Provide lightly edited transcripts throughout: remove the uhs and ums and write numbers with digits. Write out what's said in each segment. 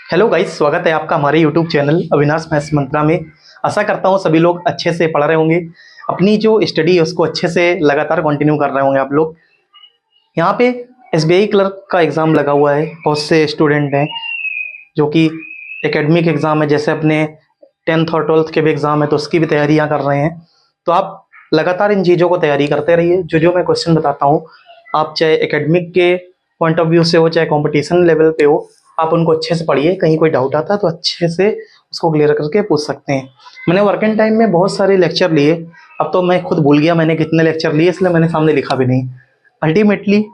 Hello guys, स्वागत है आपका हमारे यूट्यूब चैनल अविनाश मैथ्स मंत्रा में। आशा करता हूँ सभी लोग अच्छे से पढ़ रहे होंगे, अपनी जो स्टडी है उसको अच्छे से लगातार कंटिन्यू कर रहे होंगे आप लोग। यहाँ पे एसबीआई क्लर्क का एग्ज़ाम लगा हुआ है। बहुत से स्टूडेंट हैं जो कि एकेडमिक एग्ज़ाम है, जैसे अपने 10th और 12th के भी एग्ज़ाम है तो उसकी भी तैयारियाँ कर रहे हैं। तो आप लगातार इन चीज़ों को तैयारी करते रहिए। जो मैं क्वेश्चन बताता हूँ, आप चाहे एकेडमिक के पॉइंट ऑफ व्यू से हो चाहे कॉम्पिटिशन लेवल पे हो, आप उनको अच्छे से पढ़िए। कहीं कोई डाउट आता है तो अच्छे से उसको क्लियर करके पूछ सकते हैं। मैंने वर्किंग टाइम में बहुत सारे लेक्चर लिए, अब तो मैं खुद भूल गया मैंने कितने लेक्चर लिए, इसलिए मैंने सामने लिखा भी नहीं। अल्टीमेटली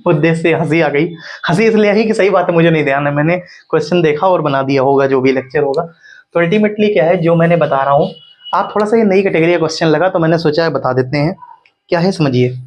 उद्देश्य से हंसी आ गई। हंसी इसलिए आई कि सही बात है, मुझे नहीं ध्यान है, मैंने क्वेश्चन देखा और बना दिया होगा जो भी लेक्चर होगा। तो अल्टीमेटली क्या है जो मैंने बता रहा हूँ, आप थोड़ा सा ये नई कैटेगरी का क्वेश्चन लगा तो मैंने सोचा है बता देते हैं क्या है, समझिए।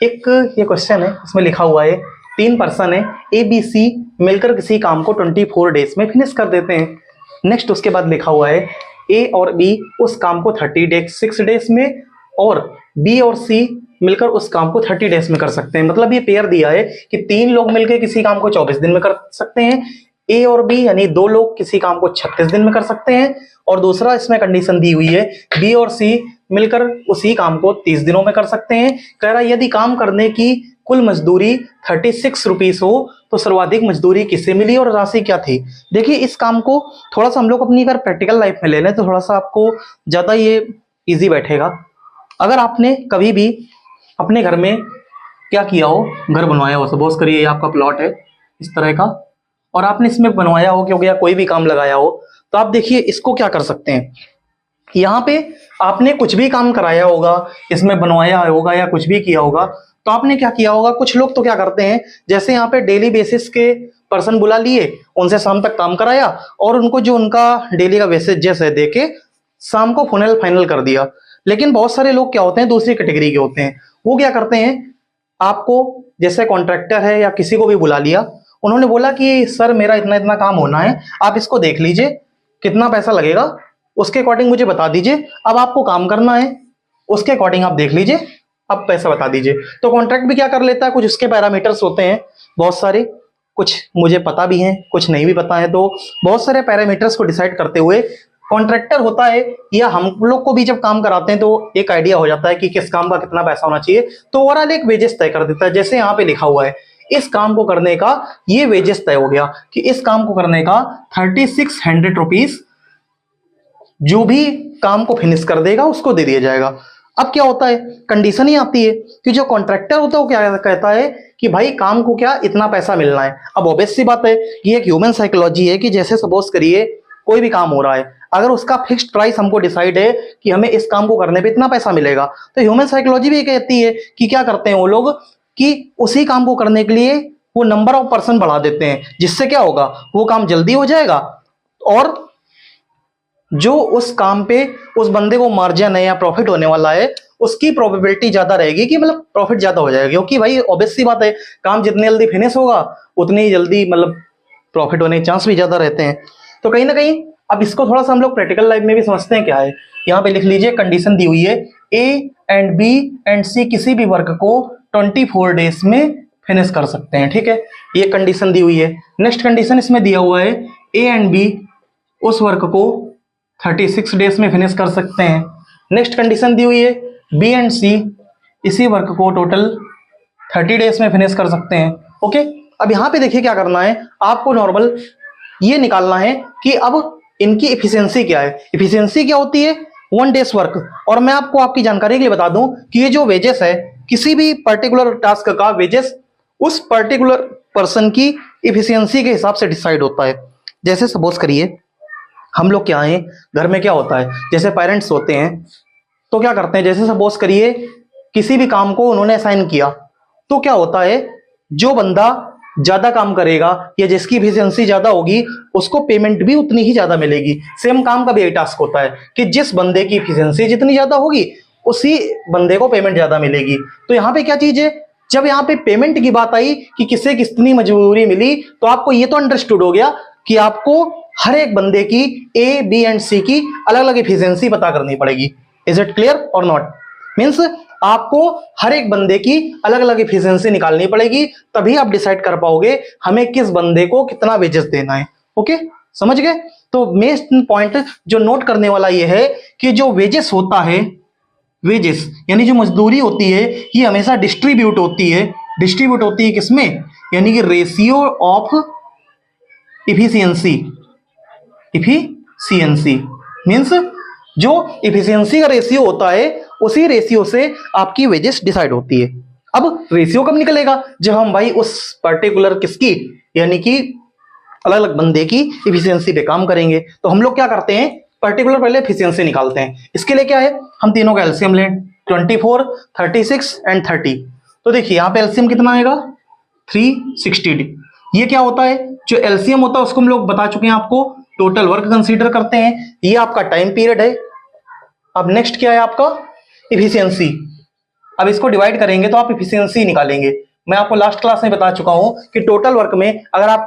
एक ये क्वेश्चन है, इसमें लिखा हुआ है 3 पर्सन है ए बी सी मिलकर किसी काम को 24 डेज में फिनिश कर देते हैं। नेक्स्ट उसके बाद लिखा हुआ है ए और बी उस काम को 36 डेज में और बी और सी मिलकर उस काम को 30 डेज में कर सकते हैं। मतलब ये पेयर दिया है कि 3 लोग मिलकर किसी काम को 24 दिन में कर सकते हैं, ए और बी यानी 2 लोग किसी काम को 36 दिन में कर सकते हैं, और दूसरा इसमें कंडीशन दी हुई है बी और सी मिलकर उसी काम को 30 दिनों में कर सकते हैं। कह रहा है यदि काम करने की कुल मजदूरी 36 रुपीस हो तो सर्वाधिक मजदूरी किसे मिली और राशि क्या थी। देखिए इस काम को थोड़ा सा हम लोग अपनी अगर प्रैक्टिकल लाइफ में ले लें तो थोड़ा सा आपको ज्यादा ये इजी बैठेगा। अगर आपने कभी भी अपने घर में क्या किया हो, घर बनवाया हो, सपोज करिए आपका प्लॉट है इस तरह का और आपने इसमें बनवाया हो क्योंकि या कोई भी काम लगाया हो, तो आप देखिए इसको क्या कर सकते हैं। यहाँ पे आपने कुछ भी काम कराया होगा, इसमें बनवाया होगा या कुछ भी किया होगा, तो आपने क्या किया होगा। कुछ लोग तो क्या करते हैं, जैसे यहाँ पे डेली बेसिस के पर्सन बुला लिए, उनसे शाम तक काम कराया और उनको जो उनका डेली का वेसेजेस है देके शाम को फाइनल कर दिया। लेकिन बहुत सारे लोग क्या होते हैं, दूसरी कैटेगरी के होते हैं। वो क्या करते हैं, आपको जैसे कॉन्ट्रैक्टर है या किसी को भी बुला लिया, उन्होंने बोला कि सर मेरा इतना इतना काम होना है, आप इसको देख लीजिए कितना पैसा लगेगा, उसके अकॉर्डिंग मुझे बता दीजिए। अब आपको काम करना है, उसके अकॉर्डिंग आप देख लीजिए, अब पैसा बता दीजिए। तो कॉन्ट्रैक्ट भी क्या कर लेता है, कुछ उसके पैरामीटर्स होते हैं बहुत सारे, कुछ मुझे पता भी हैं कुछ नहीं भी पता है, तो बहुत सारे पैरामीटर्स को डिसाइड करते हुए कॉन्ट्रैक्टर होता है या हम लोग को भी जब काम कराते हैं तो एक आइडिया हो जाता है कि किस काम का कितना पैसा होना चाहिए, तो ओवरऑल एक वेजेस तय कर देता है। जैसे यहाँ पे लिखा हुआ है इस काम को करने का ये वेजेस तय हो गया कि इस काम को करने का 3600 रुपीज जो भी काम को फिनिश कर देगा उसको दे दिया जाएगा। अब क्या होता है, कंडीशन ही आती है कि जो कॉन्ट्रैक्टर होता है वो क्या कहता है कि भाई काम को क्या इतना पैसा मिलना है। अब ऑब्वियस सी बात है, ये एक ह्यूमन साइकोलॉजी है कि जैसे सपोज करिए कोई भी काम हो रहा है, अगर उसका फिक्स्ड प्राइस हमको डिसाइड है कि हमें इस काम को करने पे इतना पैसा मिलेगा, तो ह्यूमन साइकोलॉजी भी कहती है कि क्या करते हैं वो लोग कि उसी काम को करने के लिए वो नंबर ऑफ पर्सन बढ़ा देते हैं, जिससे क्या होगा वो काम जल्दी हो जाएगा और जो उस काम पे उस बंदे को मार्जिन है या प्रॉफिट होने वाला है उसकी प्रोबेबिलिटी ज्यादा रहेगी कि मतलब प्रॉफिट ज्यादा हो जाएगा। क्योंकि भाई ऑब्वियस सी बात है, काम जितनी जल्दी फिनिश होगा उतनी ही जल्दी मतलब प्रॉफिट होने के चांस भी ज्यादा रहते हैं। तो कहीं ना कहीं अब इसको थोड़ा सा हम लोग प्रैक्टिकल लाइफ में भी समझते हैं क्या है। यहाँ पे लिख लीजिए कंडीशन दी हुई है ए एंड बी एंड सी किसी भी वर्क को 24 डेज में फिनिश कर सकते हैं। ठीक है, ये कंडीशन दी हुई है। नेक्स्ट कंडीशन इसमें दिया हुआ है ए एंड बी उस वर्क को 36 डेज में फिनिश कर सकते हैं। नेक्स्ट कंडीशन दी हुई है बी एंड सी इसी वर्क को टोटल 30 डेज में फिनिश कर सकते हैं। ओके, अब यहाँ पे देखिए क्या करना है, आपको नॉर्मल ये निकालना है कि अब इनकी इफिशियंसी क्या है। इफिशियंसी क्या होती है, 1 डेज वर्क। और मैं आपको आपकी जानकारी के लिए बता दूं कि ये जो वेजेस है किसी भी पर्टिकुलर टास्क का वेजेस उस पर्टिकुलर पर्सन की इफिशियंसी के हिसाब से डिसाइड होता है। जैसे सपोज करिए हम लोग क्या हैं, घर में क्या होता है, जैसे पेरेंट्स होते हैं तो क्या करते हैं, जैसे सपोज करिए किसी भी काम को उन्होंने असाइन किया, तो क्या होता है जो बंदा ज्यादा काम करेगा या जिसकी इफिशियंसी ज्यादा होगी उसको पेमेंट भी उतनी ही ज्यादा मिलेगी। सेम काम का भी यही टास्क होता है कि जिस बंदे की इफिशियंसी जितनी ज्यादा होगी उसी बंदे को पेमेंट ज्यादा मिलेगी। तो यहाँ पे क्या चीज है, जब यहाँ पे पेमेंट की बात आई कि किसे कितनी मजबूरी मिली, तो आपको ये तो अंडरस्टूड हो गया कि आपको हर एक बंदे की ए बी एंड सी की अलग अलग इफिशियंसी पता करनी पड़ेगी। इज इट क्लियर और नॉट? मीन्स आपको हर एक बंदे की अलग अलग इफिशियंसी निकालनी पड़ेगी, तभी आप डिसाइड कर पाओगे हमें किस बंदे को कितना वेजेस देना है। ओके, समझ गए। तो मेन पॉइंट जो नोट करने वाला ये है कि जो वेजेस होता है, वेजेस यानी जो मजदूरी होती है, ये हमेशा डिस्ट्रीब्यूट होती है। डिस्ट्रीब्यूट होती है किसमें? यानी कि ratio of efficiency. Efficiency means जो इफिशियंसी का रेशियो होता है, उसी रेशियो से आपकी वेजेस डिसाइड होती है। अब रेशियो कब निकलेगा? जब हम भाई उस पर्टिकुलर किसकी, यानी कि अलग अलग बंदे की इफिशियंसी पे काम करेंगे। तो हम लोग क्या करते हैं, पर्टिकुलर पहले एफिशिएंसी निकालते हैं। इसके लिए क्या है, हम तीनों का एलसीएम लें, 24, 36 एंड 30। तो देखिए यहाँ पे एलसीएम कितना आएगा, 360। ये क्या होता है, जो एलसीएम होता है उसको हम लोग बता चुके हैं आपको, टोटल वर्क कंसीडर करते हैं। ये आपका टाइम पीरियड है। अब नेक्स्ट क्या है आपका, इफिशियंसी। अब इसको डिवाइड करेंगे तो आप इफिशियंसी निकालेंगे। मैं आपको लास्ट क्लास में बता चुका हूं कि टोटल वर्क में अगर आप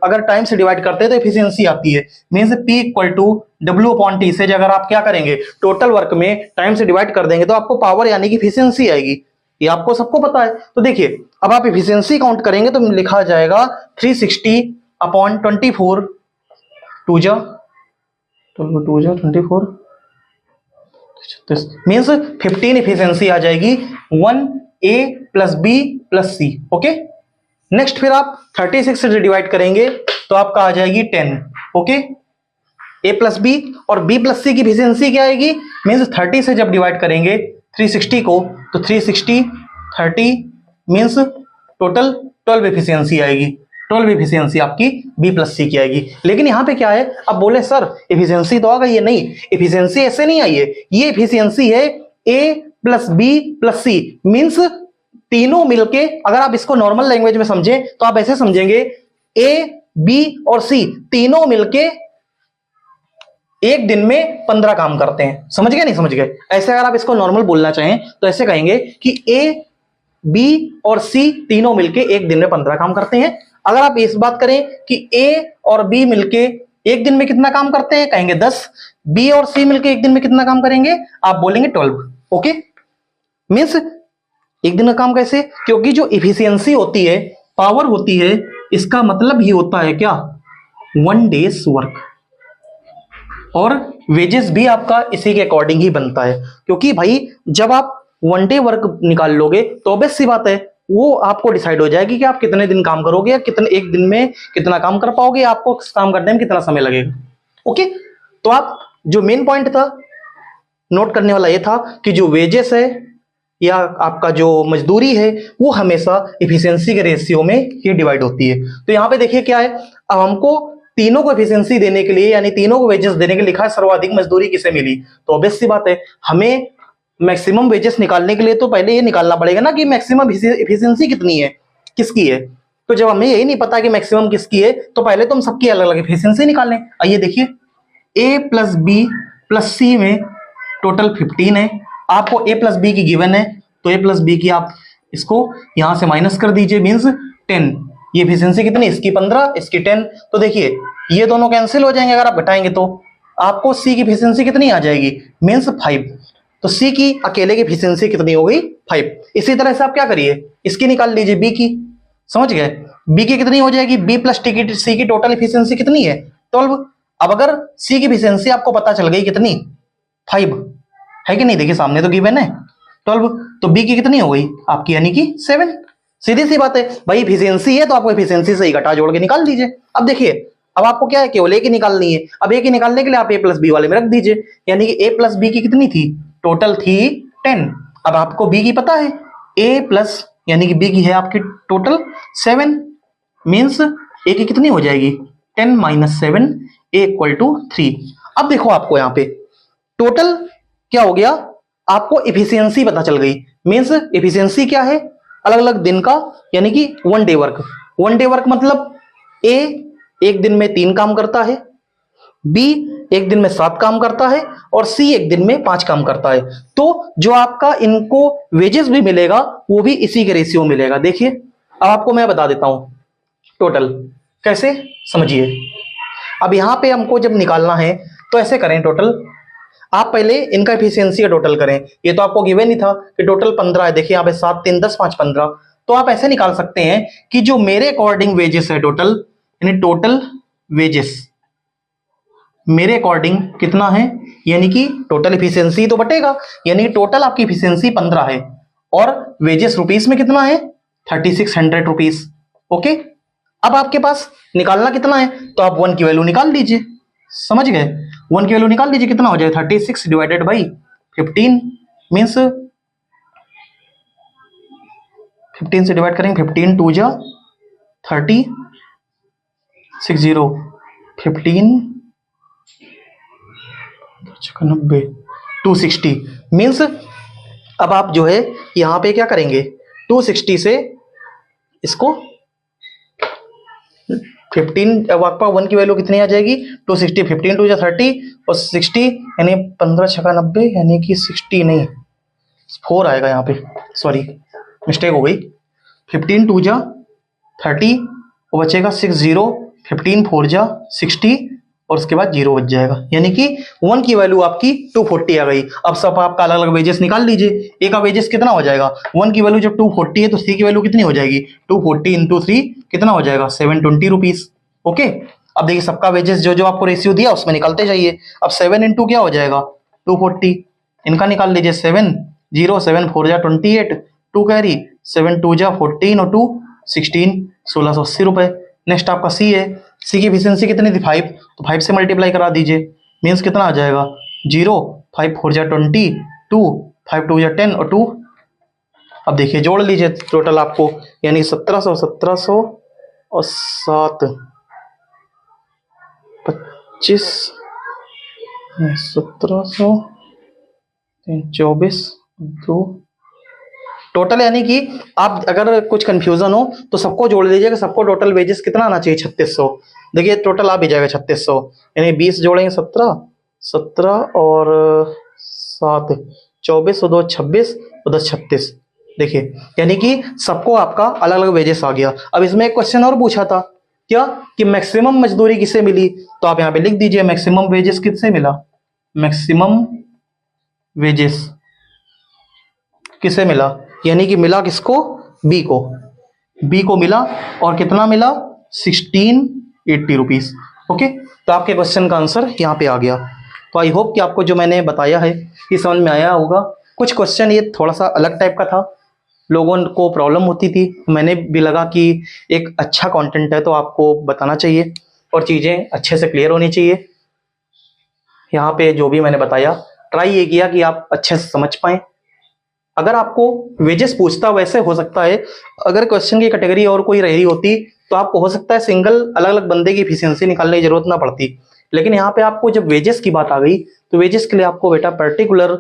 अगर टाइम से डिवाइड करते हैं तो एफिशिएंसी आती है। Means P equal to W/T से अगर आप क्या करेंगे, टोटल वर्क में टाइम से डिवाइड कर देंगे तो आपको पावर यानी कि एफिशिएंसी आएगी। ये आपको सबको पता है। तो देखिए अब आप एफिशिएंसी काउंट करेंगे तो लिखा जाएगा 360/24, 2 जा 24, मीन्स 15 एफिशिएंसी आ जाएगी, 1A + B + C। Okay, next फिर आप 36 से डिवाइड करेंगे तो आपका आ जाएगी 10। ओके, A + B और B + C की एफिशिएंसी क्या आएगी, मीन्स 30 से जब डिवाइड करेंगे 360 को तो 360 30 मीन्स टोटल 12 एफिशिएंसी आएगी। 12 एफिशिएंसी आपकी B + C की आएगी। लेकिन यहाँ पे क्या है, अब बोले सर एफिशिएंसी तो आ गई है, नहीं एफिशिएंसी ऐसे नहीं आई है, ये एफिशिएंसी है A + B + C मीन्स तीनों मिलके। अगर आप इसको नॉर्मल लैंग्वेज में समझें तो आप ऐसे समझेंगे, A, B और C तीनों मिलके एक दिन में 15 काम करते हैं। समझ गए, नहीं समझ गए? ऐसे अगर आप इसको नॉर्मल बोलना चाहें तो ऐसे कहेंगे कि A, B और C तीनों मिलके एक दिन में 15 काम करते हैं। अगर आप इस बात करें कि A और B मिलके एक दिन में कितना काम करते हैं, कहेंगे 10। B और C मिलके एक दिन में कितना काम करेंगे, आप बोलेंगे 12। ओके, मीन्स एक दिन का काम कैसे, क्योंकि जो इफिशियंसी होती है, पावर होती है, इसका मतलब ही होता है क्या, 1 डेज वर्क। और वेजेस भी आपका इसी के अकॉर्डिंग ही बनता है, क्योंकि भाई जब आप 1 डे वर्क निकाल लोगे तो ऑब्वियस सी बात है वो आपको डिसाइड हो जाएगी कि आप कितने दिन काम करोगे या कितने एक दिन में कितना काम कर पाओगे, आपको काम करने में कितना समय लगेगा। ओके, तो आप जो मेन पॉइंट था नोट करने वाला ये था कि जो वेजेस है या आपका जो मजदूरी है वो हमेशा एफिशिएंसी के रेशियो में ये डिवाइड होती है। तो यहाँ पे देखिए क्या है, अब हमको तीनों को एफिशिएंसी देने के लिए यानी तीनों को वेजेस देने के लिए लिखा है सर्वाधिक मजदूरी किसे मिली। तो ऑब्वियस सी बात है हमें मैक्सिमम वेजेस निकालने के लिए तो पहले ये निकालना पड़ेगा ना कि मैक्सिमम एफिशिएंसी कितनी है, किसकी है। तो जब हमें यही नहीं पता कि मैक्सिमम किसकी है तो पहले तो हम सबकी अलग अलग एफिशिएंसी निकालें। आइए देखिए, A + B + C में टोटल 15 है। आपको A + B की गिवन है तो A + B की आप इसको यहां से माइनस कर दीजिए, मींस 10। ये एफिशिएंसी कितनी, इसकी 15, इसकी 10। तो देखिए ये दोनों कैंसिल हो जाएंगे, अगर आप घटाएंगे तो आपको C की एफिशिएंसी कितनी आ जाएगी, मींस 5। तो C की अकेले की एफिशिएंसी कितनी हो गई, 5। इसी तरह से आप क्या करिए, इसकी निकाल लीजिए B की। समझ गए, B की कितनी हो जाएगी, B + C की टोटल एफिशिएंसी कितनी है, 12। अब अगर C की एफिशिएंसी आपको पता चल गई कितनी, 5 है कि नहीं, देखिए सामने तो गिवन है 12, तो B की कितनी हो गई आपकी यानी कि 7। सीधी सी बात है भाई, एफिशिएंसी है तो आपको एफिशिएंसी से ही घटा जोड़ के निकाल दीजिए। अब देखिए अब आपको क्या है, केवल A की निकालनी है। अब A की निकालने के लिए आप A + B वाले में रख दीजिए, यानी कि A + B की कितनी थी, टोटल थी 10। अब आपको B की पता है, A + यानी कि B की है आपकी टोटल 7, मीन्स A की कितनी हो जाएगी 10 - 7, A = 3। अब देखो आपको यहाँ पे टोटल क्या हो गया, आपको एफिशिएंसी पता चल गई। मींस एफिशिएंसी क्या है, अलग अलग दिन का यानी कि 1 डे वर्क। 1 डे वर्क मतलब A एक दिन में 3 काम करता है, B एक दिन में 7 काम करता है और C एक दिन में 5 काम करता है। तो जो आपका इनको वेजेस भी मिलेगा वो भी इसी के रेशियो मिलेगा। देखिए अब आपको मैं बता देता हूं टोटल कैसे, समझिए। अब यहां पे हमको जब निकालना है तो ऐसे करें, टोटल आप पहले इनका एफिशिएंसी का टोटल करें। ये तो आपको गिवन ही था कि टोटल 15 है। देखिए यहाँ पे 7 3 10 5 15। तो आप ऐसे निकाल सकते हैं कि जो मेरे अकॉर्डिंग वेजेस है टोटल, यानी टोटल वेजेस मेरे अकॉर्डिंग कितना है, यानी कि टोटल इफिशियंसी तो बटेगा, यानी कि टोटल आपकी इफिशियंसी 15 है और वेजेस रुपीस में कितना है 3600 रुपीस। ओके, अब आपके पास निकालना कितना है, तो आप 1 की वैल्यू निकाल लीजिए, समझ गए, 1 की वैल्यू निकाल लीजिए, कितना हो जाएगा 36 डिवाइडेड बाई 15 मीन्स 15 से डिवाइड करेंगे, 15 टू जा 30 60 15 90 260 मीन्स अब आप जो है यहां पे क्या करेंगे 260 से इसको 15, अब आपका 1 की वैल्यू कितनी आ जाएगी 260, 15 टू जा 30 और 60 यानी 15 छक्का 90 यानी कि 60 नहीं 4 आएगा यहाँ पे, सॉरी मिस्टेक हो गई, 15 टू जा 30 और बचेगा 60, 15 4 जा 60 और उसके बाद 0 बच जाएगा, यानी कि 1 की वैल्यू आपकी 240 आ गई। अब सब आपका अलग अलग वेजेस निकाल लीजिए, ए का वेजेस कितना हो जाएगा 1 की वैल्यू जब 240 है तो सी की वैल्यू कितनी हो जाएगी 240 इंटू 3 कितना हो जाएगा 720 रुपीस। ओके, अब देखिए सबका वेजेस जो जो आपको रेशियो दिया उसमें निकालते जाइए। अब 7 इंटू क्या हो जाएगा 240, इनका निकाल लीजिए 7 0 7 4 जा 28 2 कैरी 7 2 जा 14 और 2 16 1680 रुपए। नेक्स्ट आपका सी है, सी की एफिशिएंसी कितनी थी 5, तो 5 से मल्टीप्लाई करा दीजिए मीन्स कितना आ जाएगा 0 5 4 जा 20 2 5 2 जा 10 और 2, अब देखिए जोड़ लीजिए टोटल आपको, यानी 1700 1700 और 7 25 1700 24 2 टोटल, यानी कि आप अगर कुछ कंफ्यूजन हो तो सबको जोड़ लीजिएगा, सबको टोटल वेजेस कितना आना चाहिए 3600। देखिए टोटल आ भी जाएगा 3600, यानी 20 जोड़ेंगे 17 17 और 7 24 और 2 26 और 10 36, देखिए यानी कि सबको आपका अलग अलग वेजेस आ गया। अब इसमें एक क्वेश्चन और पूछा था क्या कि मैक्सिमम मजदूरी किसे मिली, तो आप यहाँ पे लिख दीजिए मैक्सिमम वेजेस किससे मिला, मैक्सिमम वेजेस किसे मिला, यानी कि मिला किसको बी को, बी को मिला और कितना मिला 1680 रुपीस। ओके, तो आपके क्वेश्चन का आंसर यहाँ पे आ गया। तो आई होप कि आपको जो मैंने बताया है ये समझ में आया होगा। कुछ क्वेश्चन ये थोड़ा सा अलग टाइप का था, लोगों को प्रॉब्लम होती थी, मैंने भी लगा कि एक अच्छा कंटेंट है तो आपको बताना चाहिए और चीज़ें अच्छे से क्लियर होनी चाहिए। यहाँ पे जो भी मैंने बताया ट्राई ये किया कि आप अच्छे से समझ पाएं। अगर आपको वेजेस पूछता वैसे हो सकता है, अगर क्वेश्चन की कैटेगरी और कोई रही होती तो आपको हो सकता है सिंगल अलग अलग बंदे की एफिशिएंसी निकालने की जरूरत ना पड़ती, लेकिन यहाँ पे आपको जब वेजेस की बात आ गई तो वेजेस के लिए आपको बेटा पर्टिकुलर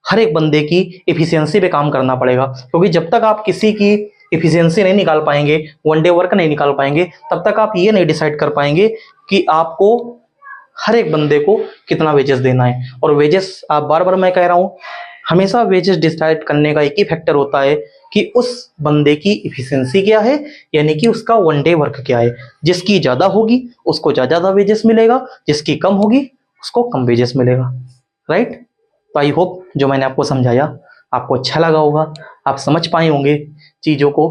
हर एक बंदे की एफिशिएंसी पे काम करना पड़ेगा, क्योंकि जब तक आप किसी की एफिशिएंसी नहीं निकाल पाएंगे, वन डे वर्क नहीं निकाल पाएंगे, तब तक आप ये नहीं डिसाइड कर पाएंगे कि आपको हर एक बंदे को कितना वेजेस देना है। और वेजेस आप बार बार मैं कह रहा हूं, हमेशा वेजेस डिसाइड करने का एक ही फैक्टर होता है कि उस बंदे की एफिशिएंसी क्या है, यानी कि उसका वन डे वर्क क्या है। जिसकी ज्यादा होगी उसको ज्यादा वेजेस मिलेगा, जिसकी कम होगी उसको कम वेजेस मिलेगा, राइट। तो आई होप जो मैंने आपको समझाया आपको अच्छा लगा होगा, आप समझ पाए होंगे चीजों को।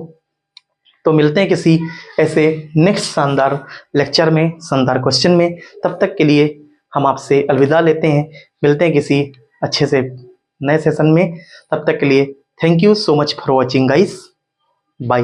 तो मिलते हैं किसी ऐसे नेक्स्ट शानदार लेक्चर में, शानदार क्वेश्चन में, तब तक के लिए हम आपसे अलविदा लेते हैं। मिलते हैं किसी अच्छे से नए सेशन में, तब तक के लिए thank you so much for watching guys, bye.